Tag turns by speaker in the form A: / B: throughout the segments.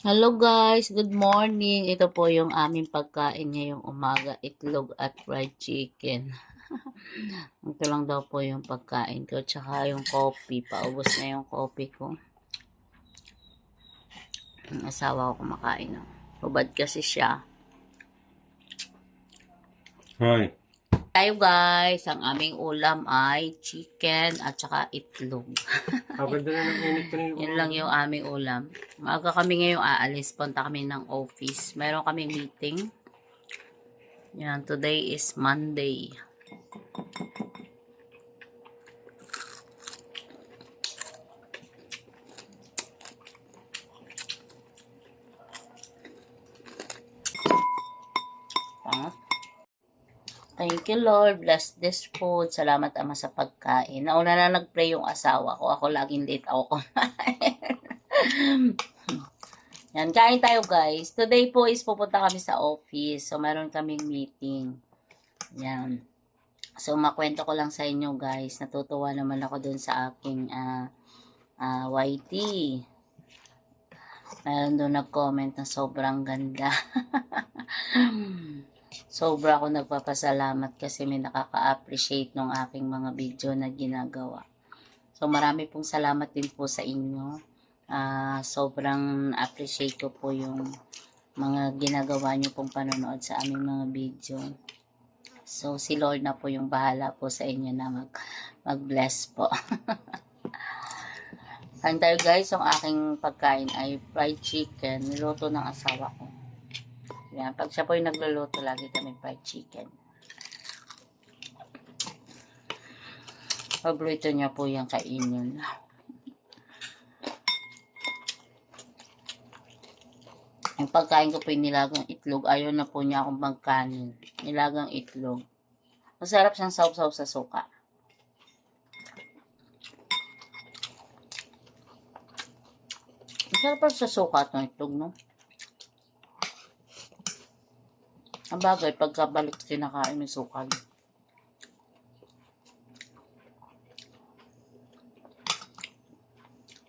A: Hello guys, good morning. Ito po yung aming pagkain ngayong umaga, itlog at fried chicken. Ito lang daw po yung pagkain ko, tsaka yung coffee. Paubos na yung coffee ko. Ang asawa ko kumakain. No? Hubad kasi siya.
B: Hoy.
A: Tayo guys, ang aming ulam ay chicken at saka itlog.
B: Agad na ng init kanina.
A: Yan lang yung aming ulam. Maaga kami ngayong aalis. Punta kami ng office. Meron kaming meeting. Yan, today is Monday. Thank you, Lord. Bless this food. Salamat, Ama, sa pagkain. Nauna na nag-pray yung asawa ko. Ako laging late ako kumain. Yan, kain tayo, guys. Today po is pupunta kami sa office. So, meron kaming meeting. Yan. So, makwento ko lang sa inyo, guys. Natutuwa naman ako dun sa aking YT. Meron doon nag-comment na sobrang ganda. Sobra ako nagpapasalamat kasi may nakaka-appreciate ng aking mga video na ginagawa. So marami pong salamat din po sa inyo. Sobrang appreciate ko po yung mga ginagawa nyo pong panonood sa aming mga video. So si Lord na po yung bahala po sa inyo na mag-bless po. Kain tayo guys, ang aking pagkain ay fried chicken, niluto ng asawa ko. Yan, pag siya po yung nagluluto, lagi kami fried chicken. Paborito niya po yung kainin. Yung pagkain ko po yung nilagang itlog, ayaw na po niya akong magkanin. Nilagang itlog. Masarap siyang sausaw sa suka. Masarap pa sa suka itong itlog, no? Ang bagay, pagkabalik kinakain may sukal.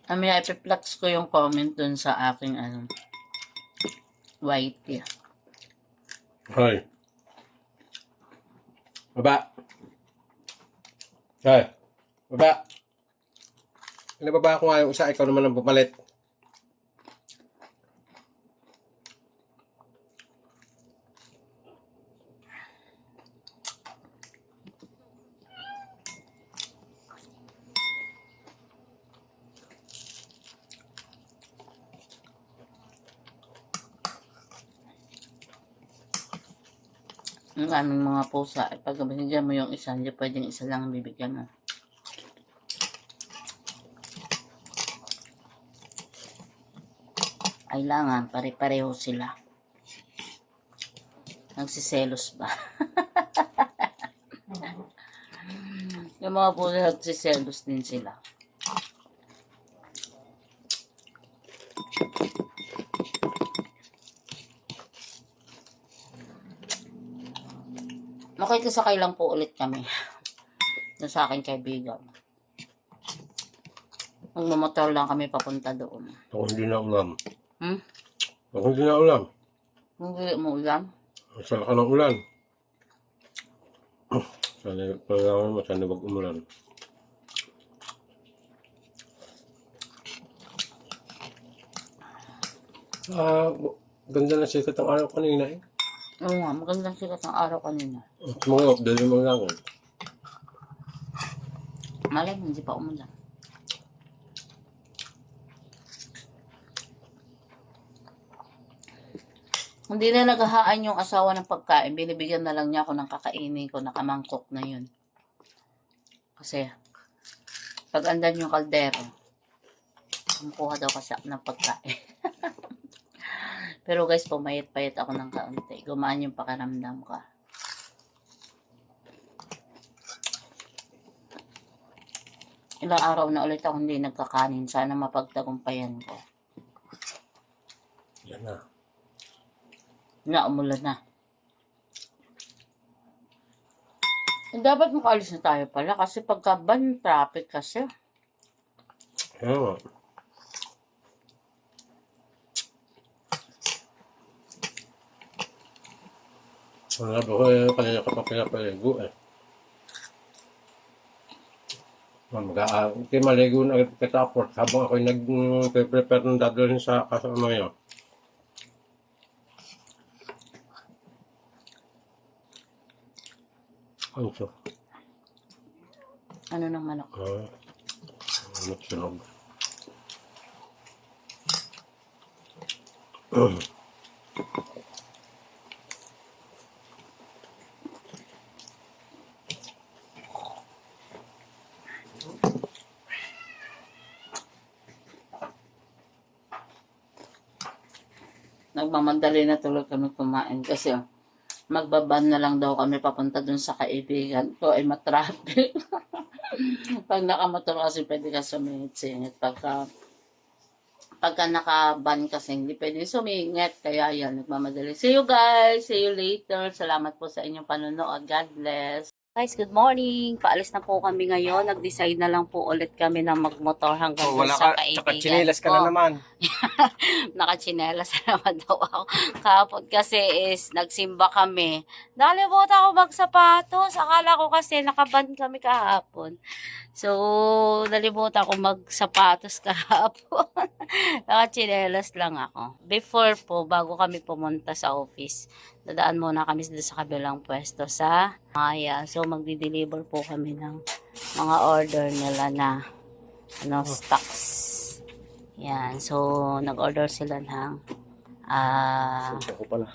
A: Mamaya ipiplex ko yung comment dun sa aking YT.
B: Hoy. Baba. Hoy. Baba. Nababa ko nga yung isa, ikaw naman ang pumalit.
A: Yung aming mga pusa, pag binigyan mo yung isa, hindi pwedeng isa lang ang bibigyan mo. Kailangan, pare-pareho sila. Nagsiselos ba? Yung mga pusa, nagsiselos din sila. Makikisakay lang po ulit kami. Doon sa aking kaibigan. Magmamotor lang kami papunta doon.
B: Ako hindi na ulam.
A: Hmm?
B: Ako hindi na ulam.
A: Hindi mo ulam?
B: Masala ka ng ulan. Sana pagkawan mo, sana wag umulan. Ganda na sikat ang araw kanina eh.
A: Oo nga, magandang sikat ng araw kanina.
B: Mga updali mo lang eh.
A: Malay, hindi pa umulan. Hindi na naghahaan yung asawa ng pagkain. Binibigyan na lang niya ako ng kakainin ko, nakamangkok na yun. Kasi, pag andan yung kaldero, kumukuha daw kasi ako ng pagkain. Pero guys, pumayat-payat ako ng kaunti. Gumaan yung pakiramdam ko. Ilang araw na ulit ako hindi nagkakanin. Sana mapagtagumpayan ko.
B: Yan na.
A: Umulan na. Dapat makaalis na tayo pala kasi pagka-ban traffic kasi.
B: Kaya nga. Wala ba ko kanina ka pa pinapaligo eh. Kaya maligo na agad katapos habang ako'y nag-prepare ng dadalhin sa kasama nyo. Ano ito?
A: Ano ng manok?
B: Sunog.
A: Nagmamadali na tuloy kami kumain kasi magbaban na lang daw kami papunta dun sa kaibigan ko ay matraffic. Pag nakamotor kasi pwede ka sumingit-singit. Pagka nakaban kasi hindi pwede sumingit. Kaya yan, nagmamadali. See you guys. See you later. Salamat po sa inyong panonood. God bless. Guys, good morning. Paalis na po kami ngayon. Nag-decide na lang po ulit kami na magmotor hanggang dun sa kaibigan
B: tsaka chinelas ka na naman.
A: Nakachinelas na naman daw ako. Kahapon kasi is nagsimba kami. Nakalimutan ako magsapatos. Akala ko kasi nakaban kami kahapon. So, nalimutan ko magsapatos kahapon. Nakachinelas lang ako. Before po, bago kami pumunta sa office, dadaan muna kami sa kabilang pwesto sa Maya. So, magdi-deliver po kami ng mga order nila na stocks. Yan. So, nag-order sila ng
B: Ako pala.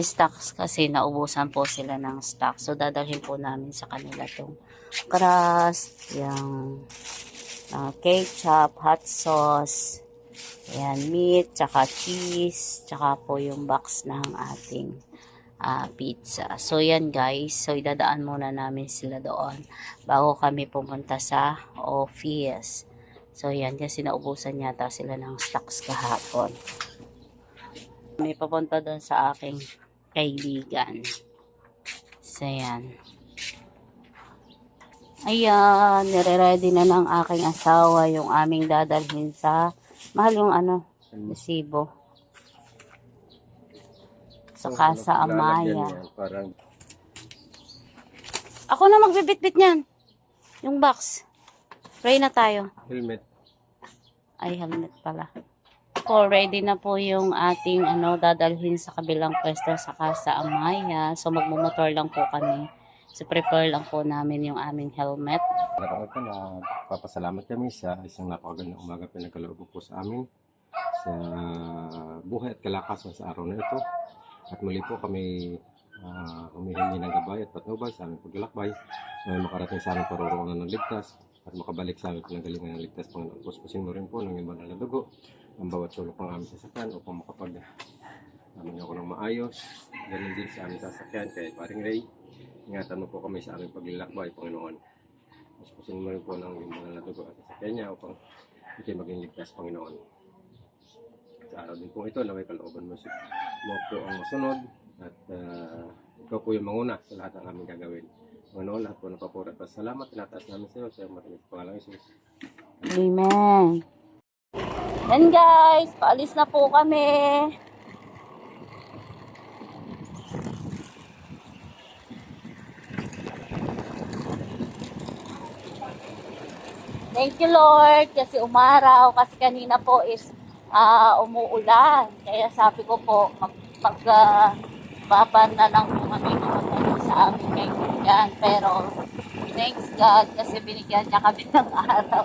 A: stocks kasi naubusan po sila ng stock. So, dadalhin po namin sa kanila itong crust, yung ketchup, hot sauce, ayan, meat, tsaka cheese, tsaka po yung box ng ating pizza. So, yan guys. So, idadaan muna namin sila doon bago kami pumunta sa office. So, yan. Kasi naubusan yata sila ng stocks kahapon. May papunta doon sa aking kaibigan. So, yan. Ayan. Nire-ready na ng aking asawa yung aming dadalhin sa mahal yung resibo. Sa Casa Amaya.
B: Parang
A: Ako na magbibitbit niyan. Yung box. Pray na tayo.
B: helmet.
A: Ay, helmet pala. So, ready na po yung ating dadalhin sa kabilang pwesto sa Casa Amaya. So, magmumotor lang po kami. So, prepare lang po namin yung aming helmet.
B: Papasalamat kami sa isang napakagandang umaga pinagkaloob po sa amin sa buhay at kalakasan sa araw na ito. At muli po kami humihingi ng gabay at patnubay sa aming paglalakbay na makarating sa aming paroroonan ng ligtas at makabalik sa aming pinanggalingan ng ligtas. Panginoon, puspusin mo rin po ng iyong banal na dugo ang bawat sulok ng aming sasakyan upang makapag namin ako ng maayos. Ganun din sa aming sasakyan kay Paring Ray. Ingatan mo po kami sa aming paglalakbay, Panginoon. Puspusin mo rin po ng iyong banal na dugo at sasakyan niya upang ito'y maging ligtas, Panginoon. Sa araw din po ito, naway kalooban mo po ang masunod at ikaw po yung manguna sa lahat ng aming gagawin. Panginoon, lahat po ng papuri at pasalamat, tinataas namin sa iyo sa matamis pangalang Isus.
A: Amen. And guys, paalis na po kami. Thank you Lord kasi umaraw kasi kanina po is umuulan. Kaya sabi ko po baban na lang po kami sa aming kaibigan. Pero thanks God kasi binigyan niya kami ng araw.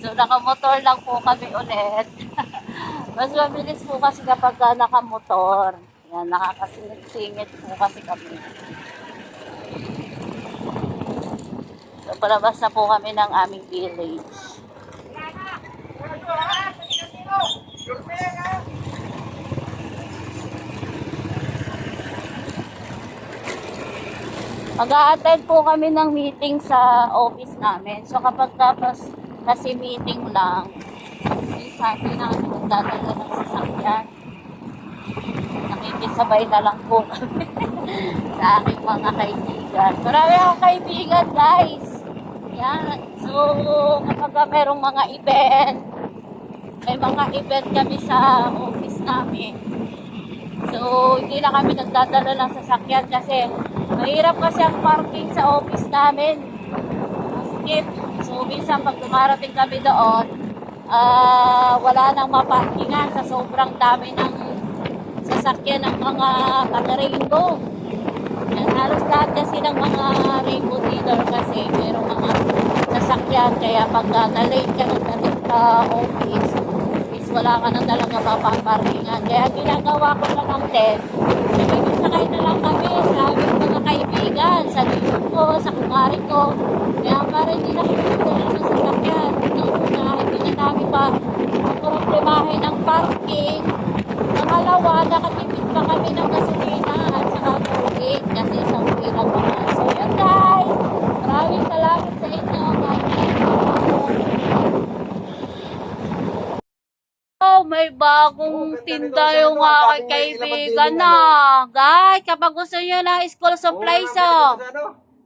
A: So nakamotor lang po kami ulit. Mas mabilis po kasi kapag nakamotor. Yan, nakakasingit-singit po kasi kami. So, palabas na po kami ng aming village. Mag-a-attend po kami ng meeting sa office namin. So, kapag tapos kasi meeting lang, minsan hindi na kami nagdadala ng sasakyan. Nakikisabay na lang po kami sa aking mga kaibigan. Marami akong kaibigan, guys. Yan. So, kapag merong mga event, may mga event kami sa office namin. So, hindi na kami nagdadala ng sasakyan kasi mahirap kasi ang parking sa office namin. Skip. So, minsan pag dumarating kami doon, wala nang maparkingan sa sobrang dami ng sasakyan ng mga taga-rainbow. Yan, halos lahat kasi ng mga rainbow dealer kasi mayroong mga sasakyan. Kaya pag na-late ka nagdating sa office, is wala ka nang talaga mapaparkingan. Kaya ginagawa ko na lang din, sakay na lang kami sa aming mga kaibigan, sa lilo ko, sa kumari ko. Kaya para hindi na kami nagdala ng sasakyan. Una, hindi na namin pa problemahin ang parking. Pangalawa, nakatipid pa kami ng gasolina at saka tubig kasi sa uwi lang naman. So yan guys, maraming salamat sa inyo. Oh, may bagong tinda yung aking kaibigan na. Guys, kapag gusto nyo ng school supplies,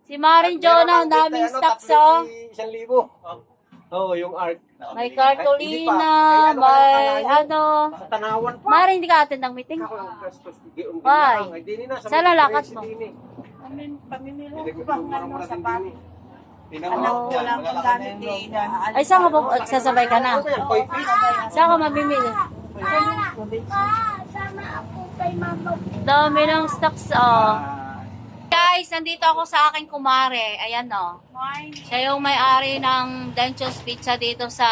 A: si Maring Jonah, ang daming stocks,
B: 1,000. Oo, yung art.
A: May cartolina, may ano.
B: Sa Tanawan pa.
A: Maring, hindi ka attend ng meeting? Why? Saan lalakas mo?
C: Pamimili ko bang ano sa pati. Anak ko lang ang gamit ni Ina.
A: Ay, saan ka po? Sasabay ka na? Saan ka mabimili?
C: Sama ako kay Mama.
A: Dami ng stocks, oh. Guys, nandito ako sa aking kumare. Ayan, oh. Siya yung may-ari ng Dencho's Pizza dito sa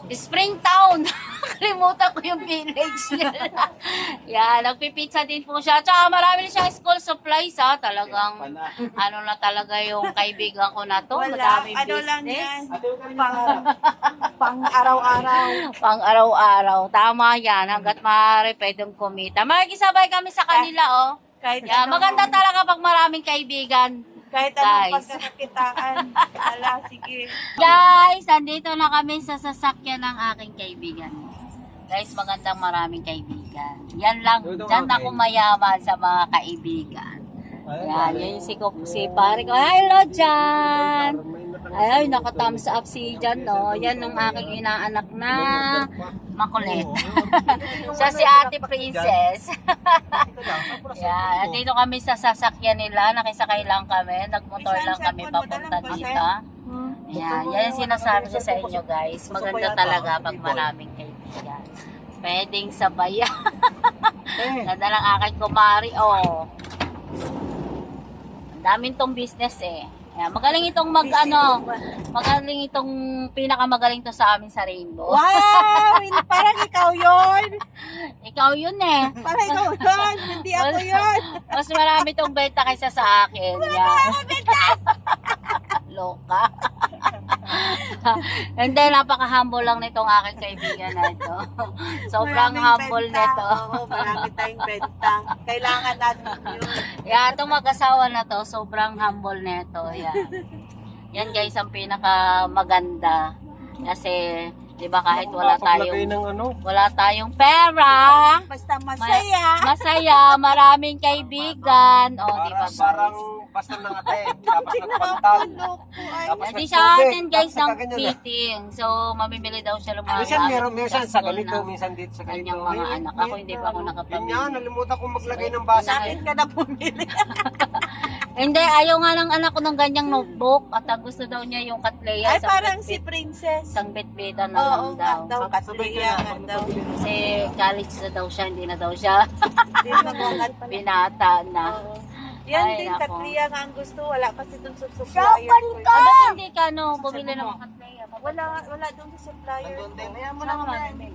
A: Springtown. Kalimutan ko yung village niya. Yan, nagpipizza din po siya. Tsaka marami rin siyang school supplies, ha. Talagang, ano na talaga yung kaibigan ko na to. Madaming
C: Ano lang
A: business.
C: yan. Pang araw-araw.
A: Pang araw-araw. Tama yan. Hanggat maaari pwedeng kumita. Makikisabay kami sa kanila, oh.
C: Kahit
A: Yeah,
C: ano,
A: maganda talaga pag maraming kaibigan.
C: kahit anong
A: Guys.
C: pagkakakitaan. Ala, sige.
A: Guys, andito na kami sa sasakyan ng aking kaibigan. Guys, magandang maraming kaibigan. Yan lang, dyan ako mayaman sa mga kaibigan. Yan, yan si pare ko. Hello, Jan! Ay, naka-thumbs up si Jan, no? Yan ang aking inaanak na makulit. Siya si Ate Princess. Yan, dito kami sa sasakyan nila. Nakisakay lang kami. Nagmotor lang kami papunta dito. Yan, yan yung sinasabi ko sa inyo, guys. Maganda talaga pag maraming kaibigan. Pwedeng sabayan. Ganda lang aking kumari, oh. Ang daming tong business, eh. Ayan, magaling itong magaling itong pinakamagaling to sa amin sa Rainbow.
C: Wow! Parang ikaw yon.
A: Ikaw yun, eh.
C: Parang ikaw yon. Hindi ako yon.
A: Mas marami tong benta kaysa sa akin. Yan. Loka. Hindi, napaka-humble lang nitong aking kaibigan na ito. Sobrang
C: Maraming
A: humble
C: benta.
A: nito.
C: Oo, marami tayong benta. Kailangan natin yun.
A: Yan, itong mag-asawa na to, sobrang humble nito. Yan. Yan guys, ang pinaka maganda. Kasi, di ba kahit wala tayong pera,
C: Basta masaya.
A: masaya, maraming kaibigan. O, di ba guys?
B: Basta nang attend, tapos nagpantag.
A: Hindi siya atin guys ng meeting. So, mamimili daw siya lumalapit.
B: Minsan sa ganito, minsan dito sa ganito.
A: Kanyang mga anak. Ako hindi pa ako
B: Yun
A: nakapamili.
B: nga, nalimutan kong maglagay ng basa.
C: Bakit ka na bumili?
A: Hindi, ayaw nga ng anak ko ng ganyang notebook. At ang gusto daw niya yung katleya.
C: Ay, parang si Princess.
A: Isang bit-bitan na
C: Oo,
A: lang daw.
C: daw. Katliyangan daw.
A: Kasi college na daw siya, hindi na daw siya
C: Hindi na buwangat pa na.
A: binata na.
C: Oo. Yan
A: Ay,
C: din,
A: nako.
C: katliya nga ang gusto. Wala kasi dun sa supplier ko.
A: Ah, ba't hindi ka bumili ng mga katleya?
C: Wala dun sa supplier ko.
A: Saan ka mamimili?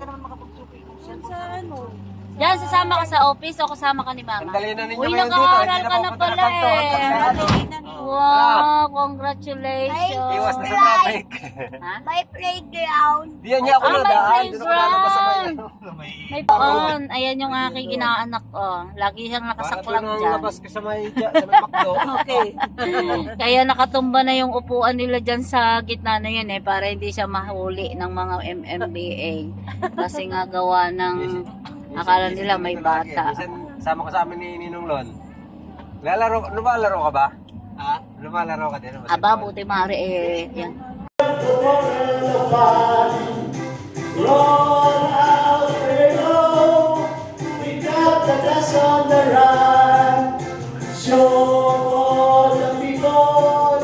C: Yan sa ano.
A: Yan, sasama ka sa office o kasama ka ni mama?
B: Sandali na ninyo
A: Uy,
B: ngayon dito.
A: nag-aaral ka na pala eh.
C: Wow.
A: Wow, congratulations.
B: Iwas na sa traffic.
A: Ha?
C: May playground.
B: Diyan niya ako
A: Ah, may
B: nadaan. Doon ako
A: playground.
B: lalabas sa bayan.
A: May baon. Ayan yung aking inaanak, oh. Lagi siyang
B: Para
A: nakasaklang
B: doon ang
A: dyan.
B: labas ko sa may McDo.
C: Okay.
A: Kaya nakatumba na yung upuan nila dyan sa gitna na yun eh, para hindi siya mahuli ng mga MMBA. Kasi nga gawa ng, akala nila may bata.
B: Minsan sama ka sa amin ni Ninong Lon. Lumalaro ka ba? Ha? Lumalaro ka din?
A: Aba, buti mare eh. Yan.
D: Roll out, dust on the run. Show all the people,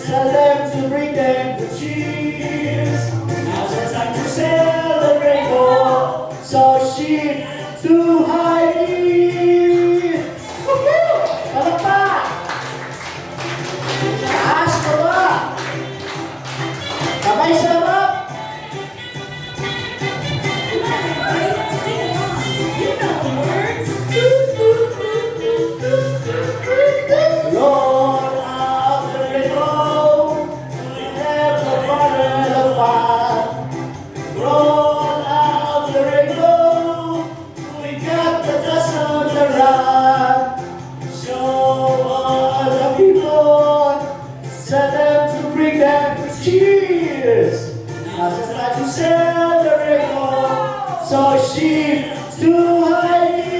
D: tell them to bring them the cheers. Now's the time to celebrate, oh, so she to Heidi. Woohoo! Palakpak! Taas ko ba? Kamay sa harap. Lord of the rainbow, we have the bottle of fire. Lord of the rainbow, we got the dust on the run. Show all the people, tell them to bring them the cheers. Now's the time to celebrate, oh, so she to Heidi.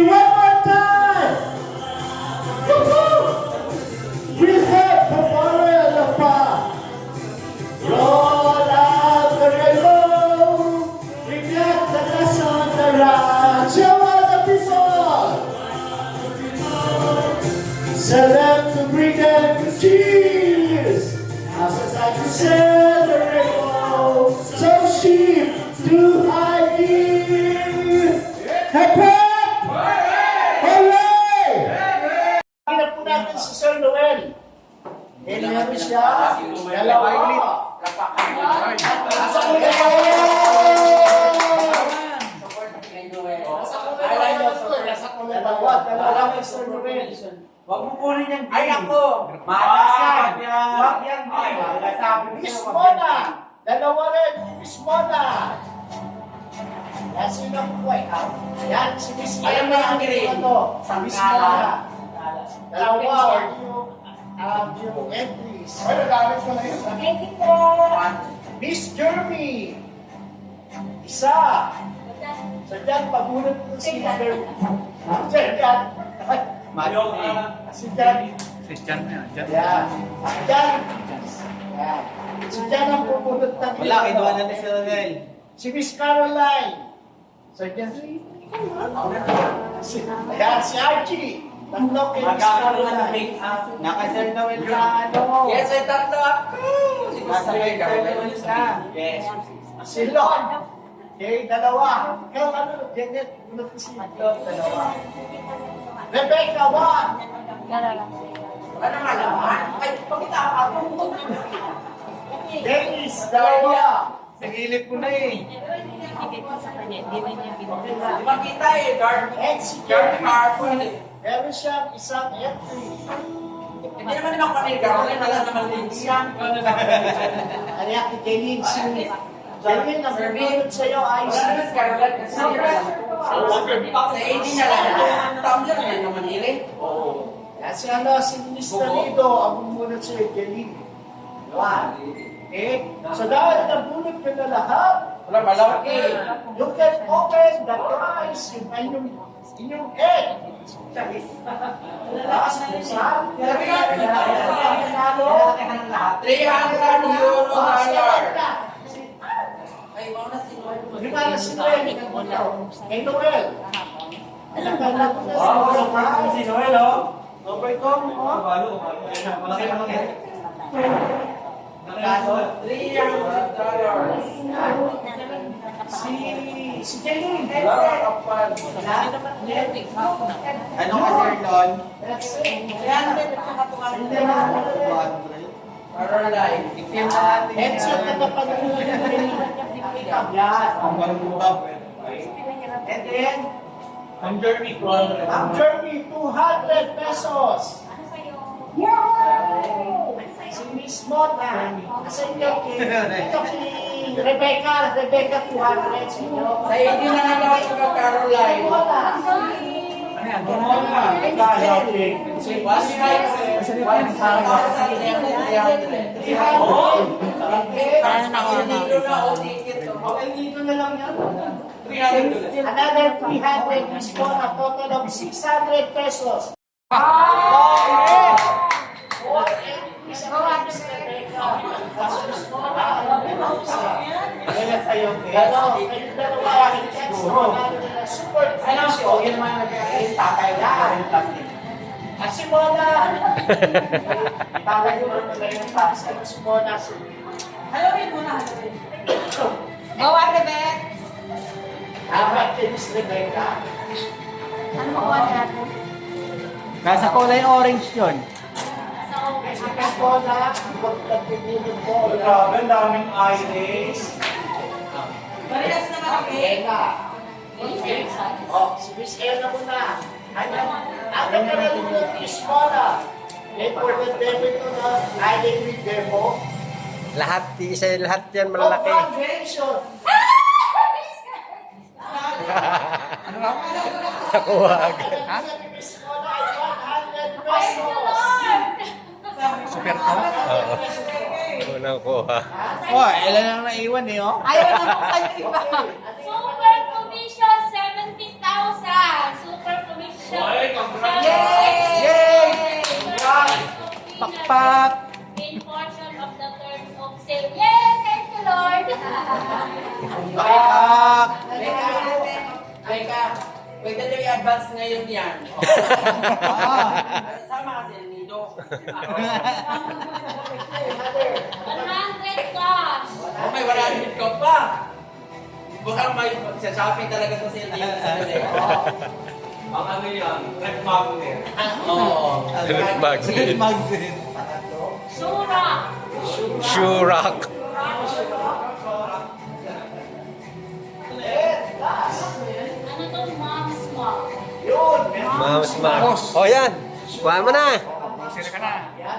D: One more time. Woo-hoo! We'll have the bottle of fire. Roll out the rainbow. We got the dust on the run. Show all the people. Tell them to bring them the cheers. Now's the time to celebrate, oh, so sheep to Heidi. Happy! Hooray! Hinap po natin si Sir Noel. Meron siya. Dalawa. Nasa kulay. Nasa kulay. Dalawa kay Sir Noel.
C: Huwag mo kunin yan. Ay, ako! Malas yan! Huwag yan!
D: Miss Mona. Dalawa rin. Miss Mona. Yan sino po ikaw? Yan si Miss Mona.
C: Alam mo yung green?
D: Sa Miss Mona. Dalawa. Yung entries. Ay, nagamit ko na yun.
C: Thank you po!
D: Miss Jeremy. Isa. So dyan, pabunod po si Mother. Dyan. Si Jan. Yan. Jan. Yan. Si Jan ang pupunod ng
C: Wala, kinuha natin si Ronel.
D: Si Miss Caroline. So dyan. Ayan, si Archie. Tatlo kay Miss Caroline.
C: Naka-Sir Noel na ano. Yes, ay tatlo ako! Nasa-Sir Noel ka. Yes.
D: Si Lon. Okay, dalawa. Ikaw ano, Janet, punod ko si dalawa. Rebecca, one.
C: Wala naman naman. Ay, pakita ako.
D: Dennis, dalawa.
C: Nagilip ko na eh. Di makita eh, dark.
D: And si
C: Dark
D: Jeremy.
C: purple eh.
D: Meron siyang isang entry.
C: Hindi naman naman kanil, wala naman din siya.
D: Kaya kay Jeline, si Jeline, ang pumunod sa'yo ay si
C: Wala naman si Caroline kasi sa 80 na lang. Tumbler na naman nila.
D: Yan si ano, si Minister Lido, ang pumunod sa'yo, Jeline. One. Okay? So dahil nabunod ka na lahat,
C: Wala, malaki.
D: you can open the prize yung inyong egg. Taas mo sa
C: $300. Ay, mauna si Noel.
D: Di ba na si Noel? Kay Noel. Nakakalap na si
C: Noel, oh. Over ko, oh. Malaki naman eh. $300.
D: Si Jeline.
C: Ano ka, Sir Lon? Caroline. Itim na natin.
D: Headset na kapanood na yan.
C: Ang balubab.
D: And then,
C: Ang Jeremy ko.
D: ang Jeremy, 200 pesos. Si Miss Mona. Kasi ito kay Rebecca. Rebecca, 200. Sa inyo.
C: Sa hindi na nga ako sa Caroline.
D: Mona.
C: Ano yan? Si
D: Dito na lang yan. Another 300 is for a total of 600 pesos. Super Ano si Ogie naman nagkakain, tatay na. At si Mona. Tatay ko naman na yung tatay. Si Mona.
C: Halloween muna, Halloween.
E: Go, Rebet!
D: Dapat Miss Rebecca.
E: Ano makuha natin?
F: Nasa kulay orange yun.
D: Si Mona, huwag nagpipinit mo.
F: Grabe, daming eyelace.
C: Parehas na kami.
D: Eka. Oh, si Miss Ella muna. Ano ka na yung Miss Mona? Important demo ito na eyelid demo.
F: Lahat, isa lahat yan
D: Oh,
F: malalaki.
D: foundation.
F: Nakuha agad.
D: Miss Mona ay 100 pesos.
F: Super to? Oo. Unang kuha. Oh, ilan lang naiwan eh, oh.
E: Ayaw na buksan yung iba.
G: Super commission, 70,000. Super commission.
E: Yay!
F: Yay!
G: Pakpak.
F: Pakpak!
G: In portion of the terms of sale. Yay! Thank you, Lord.
F: Pak!
C: Teka, pwede nyo i-advance ngayon yan. Sama kasi nito.
G: 100 cash.
C: Oh, may 100 ka pa. Baka may shopping talaga sa sale dito sa galing. Ang ano yan, red magnet. Oo.
F: Red magnet.
G: Shura.
F: Shurak.
G: Ano to? Mom's Mom.
F: Mom's Mark. Oh, yan. Kuha mo na.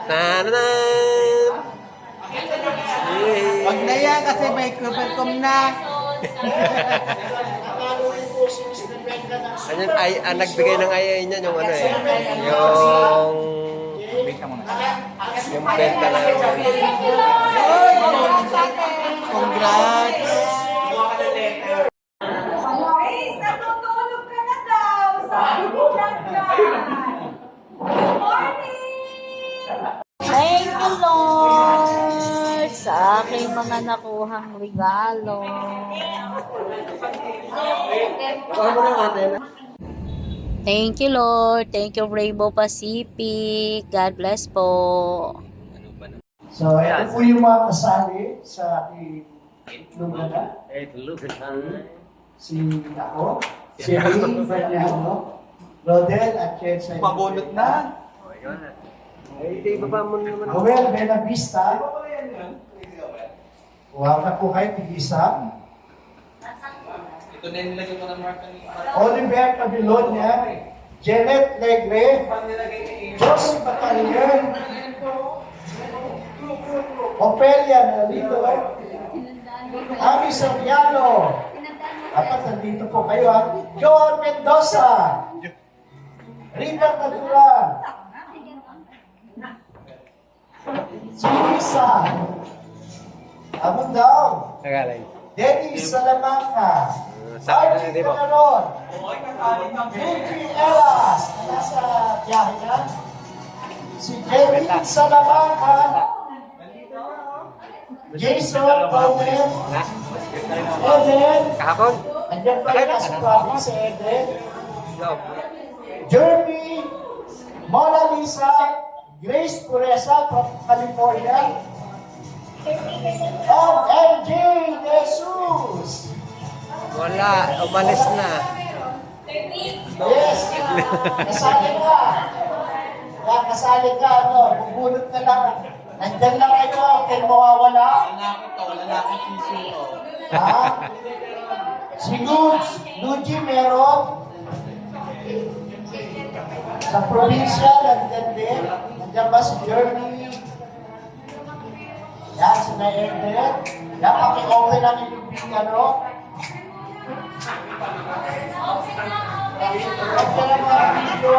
F: Tananan. Yay.
E: Wag na yan kasi may kuperkom na.
D: Nakaluin po si Miss Rebecca ng
F: Ano, nagbigay ng ayay niya yung ano eh. Yung... Yung benta na yun.
G: Thank you, Lord.
E: Congrats!
C: Guys, natutulog ka na daw. Sabi mo lang yan. Good morning!
A: Thank you, Lord, sa aking mga nakuhang regalo. Thank you, Lord. Thank you, Rainbow Pacific. God bless po.
D: So, ito po yung mga kasali sa ating lugar. Si ako, si Ray Fernando, Rodel at Chet.
E: Pabunot na.
F: Ay, di baba mo naman.
D: Noel Benavista. Huwag na po kayo, tig-isa.
C: Ito na yung nilagay mo ng mark kanina.
D: Oliver Cabilonia, Janet Legre, Josie Batalier, Opelia Nalito, Ami Soriano, dapat nandito po kayo ha, Joan Mendoza, Rita Taduran, Suisa, Abundao,
F: Nagalay.
D: Dennis Salamanca,
F: Saan na,
D: Archie
F: di ba?
D: Canaron, Ricky Elas, nasa biyahe na. Si Jenny Salamanca, Jason Gomez,
F: Na?
D: Eden,
F: Kahapon?
D: andyan pa yung nasa province si Eden,
F: No.
D: Jeremy, Mona Lisa, Grace Puresa from California, and MJ Jesus.
F: Wala, umalis na.
D: Yes, kasali ka. Kaya kasali ka, bubunot na lang. Nandyan lang kayo, kayo mawawala.
C: Wala na akong sisiyo.
D: Ha? Si Luigi meron. Sa probinsya, nandyan din. Nandyan ba si Jeremy? Yan, si Naender. Yan, paki-open lang yung ano. Nandyan ang mga video.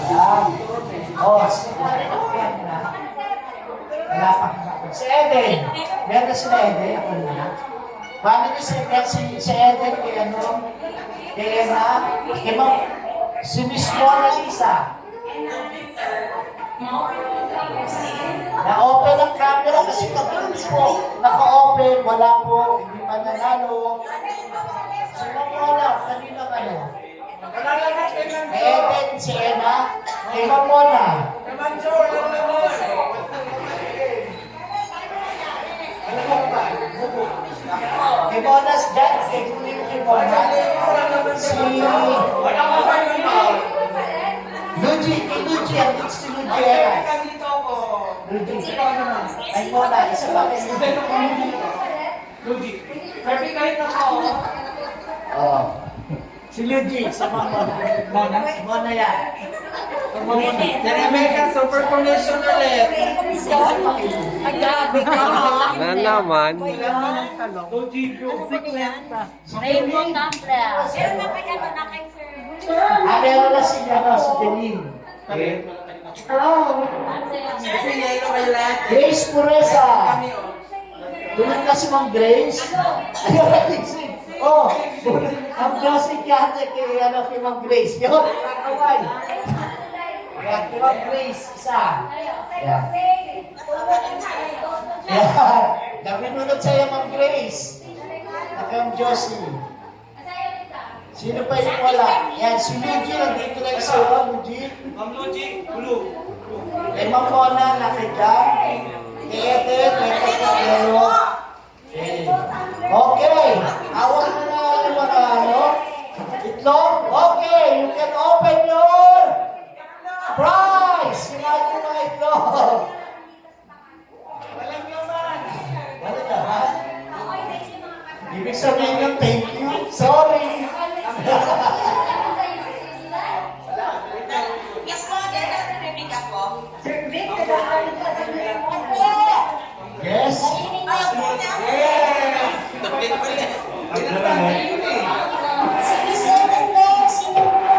D: Yan. Oh, si Eden. Meron na si Eden. Ako na. Paano niyo si Eden kay ano? Kay Emma? Kay si Miss Mona Lisa. Na-open ang camera kasi pag po naka-open, wala po, hindi pa nanalo. Sino mo wala? Kanina kayo? Eden, si Emma, kay Mamona. Kay Mona's dad, kay Kuya kay Mona. Si Luigi, kay Luigi, ang si Luigi Eras. Luigi. Ay Mona, isa ba kay Luigi? Oo. Si Luigi, sa Mona. Mona yan.
E: American Super Commission ulit.
F: Na naman.
A: Rainbow tumbler.
D: Meron na si Delin. Grace Pureza. Tulad na si Ma'am Grace. Oh, ang Josie Kiate kay Ma'am Grace. Yun, kakaway. Yan, kay Ma'am Grace, isa. Yan. Yan. Napinunod sa'yo, Ma'am Grace. Nakang Josie. Sino pa yung wala? Yan, si Luigi, nandito lang isa. Luigi.
C: Ma'am Luigi, blue.
D: Kay Ma'am Mona, nakidyan. Kay Eden, kay Kapagero. Okay. Awag mo na yung mga itlog. Okay, you can open your prize. Sinabi mo mga itlog. Walang naman. Walang naman. Ibig sabihin ng thank you. Sorry. Yes.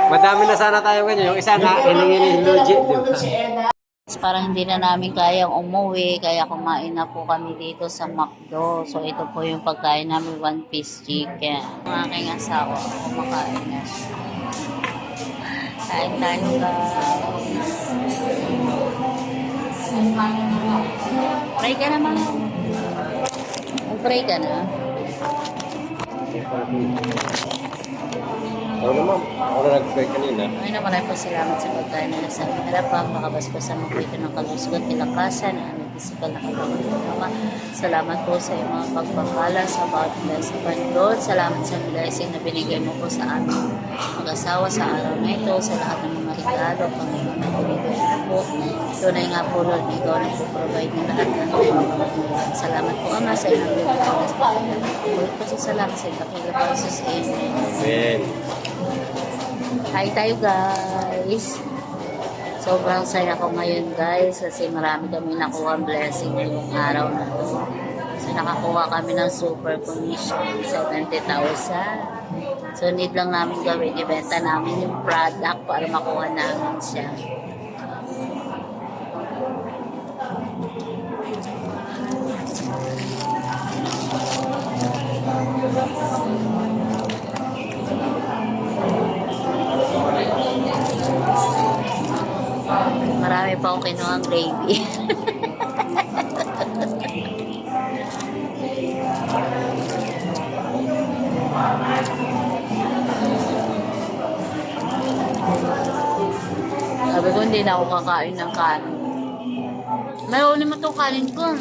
F: Madami na sana tayo ganyan. Yung isa nga, hiningi ni legit.
D: Si Ena.
A: Para hindi na namin kayang umuwi, kaya kumain na po kami dito sa McDo. So ito po yung pagkain namin, 1-piece chicken. Ang aking asawa, kumakain na siya. Kain tayo guys. Pray ka naman. Pray ka na.
F: Ako naman. Ako na nag-pray kanina.
A: Ay na maraming po salamat sa pagkain na nasa aming harapan. Makabasbasan mo po ito ng kalusgot, tilakasan, na aming pisikal na kagawin. Salamat po sa iyong mga pagpapala sa bawat blessing Lord. Salamat sa blessing na binigay mo po sa aming mag-asawa sa araw na ito, sa lahat ng mga regalo, Panginoon na binigay mo po. Tunay nga po Lord, ikaw na po provide ng lahat ng mga salamat po Ama sa inyong ligtas. Ulit po sa salamat sa inyong Jesus. Amen.
F: Amen.
A: Hi tayo guys. Sobrang saya ko ngayon guys kasi marami kami nakuha blessing ngayong araw na to. So nakakuha kami ng super commission 70,000. So need lang namin gawin, ibenta namin yung product para makuha namin siya. Marami pa akong kinuha gravy. Sabi ko, hindi na ako kakain ng kanin. Mayroon mo itong kanin ko.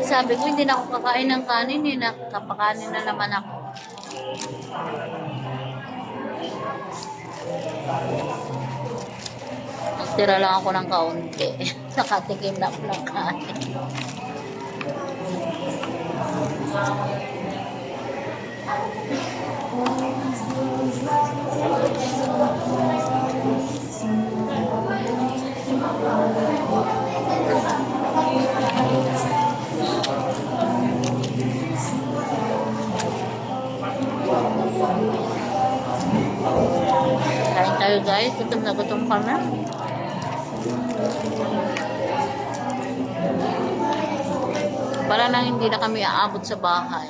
A: Sabi ko, hindi na ako kakain ng kanin. Nakapakanin na naman ako. Nagtira lang ako ng kaunti. Nakatikim na ako ng kanin. Kain tayo guys, gutom na gutom ka na. Para nang hindi na kami aabot sa bahay.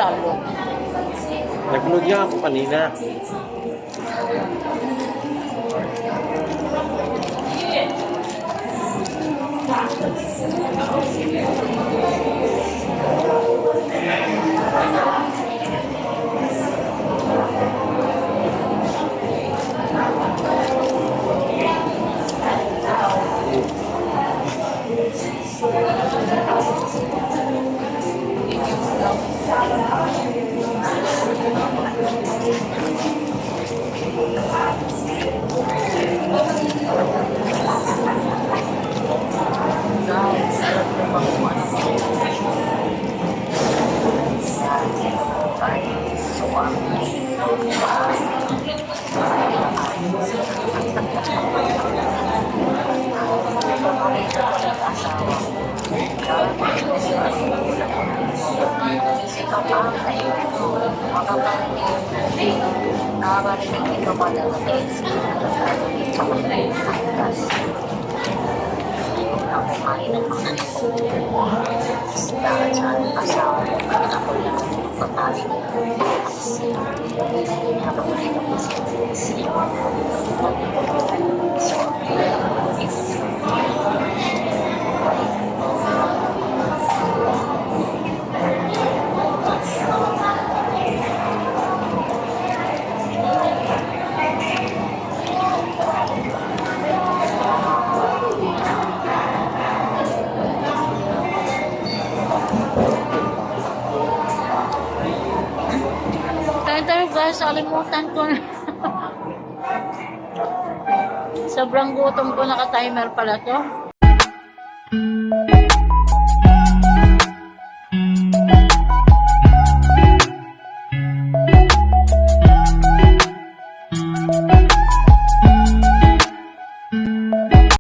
A: lalo.
B: Nag-vlog nga ako kanina.
A: Tayo guys, alimutan ko na. Sobrang gutom ko, naka-timer pala to.